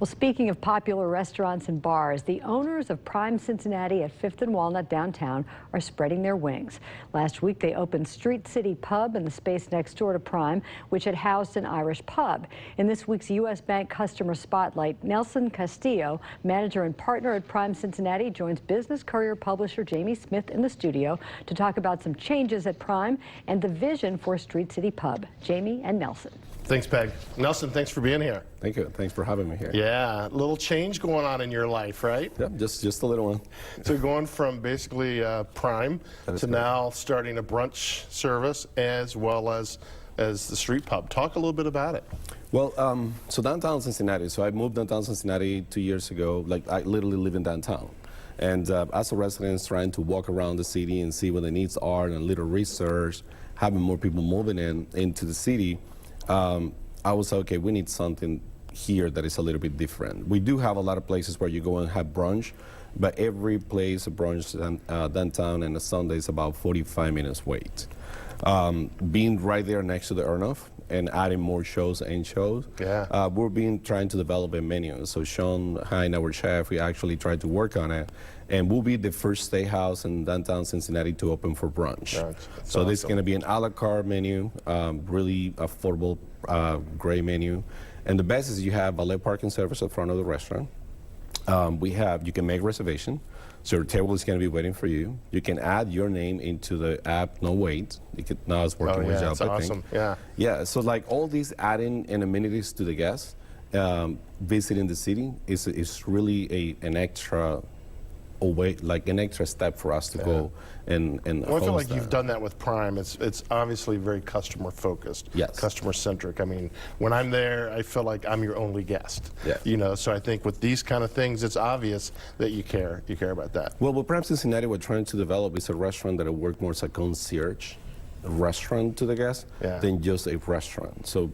Well, speaking of popular restaurants and bars, the owners of Prime Cincinnati at 5th and Walnut downtown are spreading their wings. Last week, they opened Street City Pub in the space next door to Prime, which had housed an Irish pub. In this week's U.S. Bank Customer Spotlight, Nelson Castillo, manager and partner at Prime Cincinnati, joins Business Courier publisher Jamie Smith in the studio to talk about some changes at Prime and the vision for Street City Pub. Jamie and Nelson. Thanks, Peg. Nelson, thanks for being here. Thank you. Thanks for having me here. Yeah, a little change going on in your life, right? Yep, just a little one. So going from basically Prime to now starting a brunch service as well as the street pub. Talk a little bit about it. Well, so downtown Cincinnati. So I moved downtown Cincinnati 2 years ago. Like I literally live in downtown. And as a resident, trying to walk around the city and see what the needs are and a little research, having more people moving into the city. I was like, okay, we need something here that is a little bit different. We do have a lot of places where you go and have brunch, but every place, a brunch downtown and a Sunday is about 45 minutes wait. Being right there next to the Earnoff and adding more shows, yeah. We're trying to develop a menu. So Sean Hine, our chef, we actually tried to work on it. And we'll be the first steakhouse in downtown Cincinnati to open for brunch. That's so awesome. This is going to be an a la carte menu, really affordable, great menu. And the best is you have valet parking service at front of the restaurant. You can make reservation. So your table is going to be waiting for you. You can add your name into the app, no wait. Now it's working with that's awesome. Yeah. Yeah, so like all these adding and amenities to the guests, visiting the city is really an extra like an extra step for us to go and well, I feel like you've done that with Prime. It's obviously very customer focused, yes, customer centric. I mean, when I'm there, I feel like I'm your only guest. Yeah. You know, so I think with these kind of things, it's obvious that you care about that. Well, what Prime Cincinnati we're trying to develop is a restaurant that will work more as a concierge restaurant to the guests than just a restaurant. So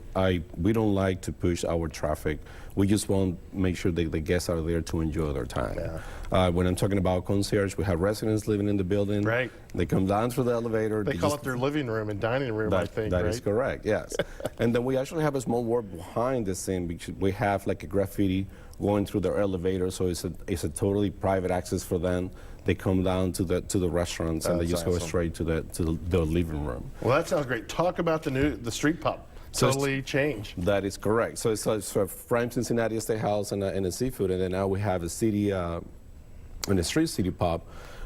we don't like to push our traffic. We just want to make sure that the guests are there to enjoy their time. Yeah. When I'm talking about concierge, we have residents living in the building. Right. They come down through the elevator. They call it their living room and dining room, I think, That right? is correct, yes. And then we actually have a small work behind the scene because we have like a graffiti going through their elevator, so it's a totally private access for them. They come down to the restaurants and they just go straight to the living room. Well, that sounds great. Talk about the street pub. Totally changed. That is correct. So it's a Prime Cincinnati Steakhouse and a seafood, and then now we have a city and a street city pub.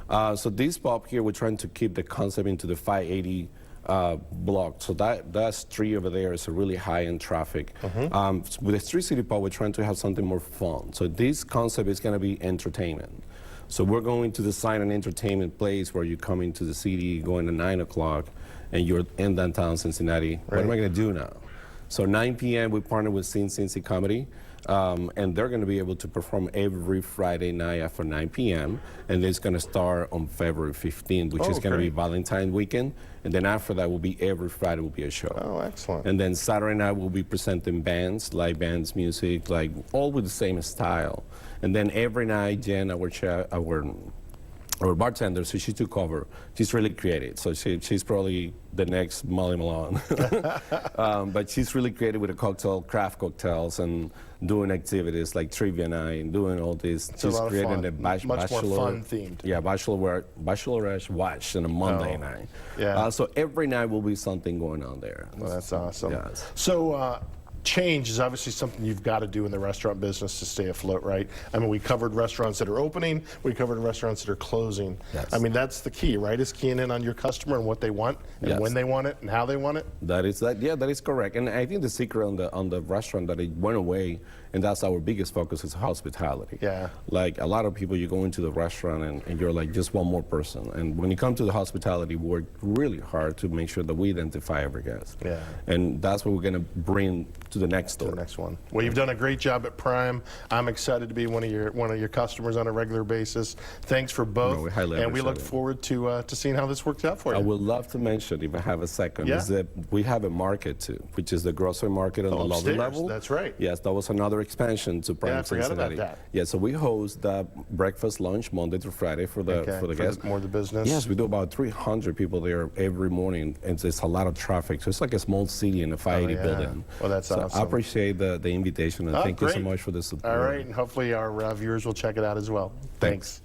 So this pub here, we're trying to keep the concept into the 580 block. So that street over there is a really high-end traffic. With the street city pub, we're trying to have something more fun. So this concept is going to be entertainment. So we're going to design an entertainment place where you come into the city, going to 9 o'clock, and you're in downtown Cincinnati. Right. What am I going to do now? So 9 p.m. we partner with Cincy Comedy, and they're going to be able to perform every Friday night after 9 p.m. And it's going to start on February 15th, which is going to be Valentine weekend. And then after that will be every Friday will be a show. Oh, excellent. And then Saturday night we'll be presenting bands, live bands, music, like all with the same style. And then every night, Jen, our bartender, so she took over. She's really creative, so she's probably the next Molly Malone. But she's really creative with the craft cocktails, and doing activities like trivia night and doing all this. She's creating the much more fun themed. Yeah, bachelorette watch on a Monday night. Yeah. So every night will be something going on there. Well, that's awesome. Yes. So. Change is obviously something you've got to do in the restaurant business to stay afloat, right? I mean, we covered restaurants that are opening, we covered restaurants that are closing. Yes. I mean, that's the key, right? Is keying in on your customer and what they want, and when they want it, and how they want it. That is correct. And I think the secret on the restaurant that it went away, and that's our biggest focus, is hospitality. Yeah. Like a lot of people, you go into the restaurant and you're like just one more person. And when you come to the hospitality, we work really hard to make sure that we identify every guest. Yeah. And that's what we're going to bring to the next store. To the next one. Well, you've done a great job at Prime. I'm excited to be one of your customers on a regular basis. Thanks for both. No, we highly and we look appreciate it. forward to seeing how this works out for you. I would love to mention, if I have a second, is that we have a market too, which is the grocery market on the lower level. That's right. Yes, that was another expansion to Prime Cincinnati. I forgot about that. Yeah, so we host the breakfast, lunch, Monday through Friday for the guests. More the business. Yes, we do about 300 people there every morning, and it's a lot of traffic. So it's like a small city in a 580 building. Well, that's awesome. Awesome. I appreciate the invitation, and thank you so great. much for the support. All right, and hopefully our viewers will check it out as well. Thanks.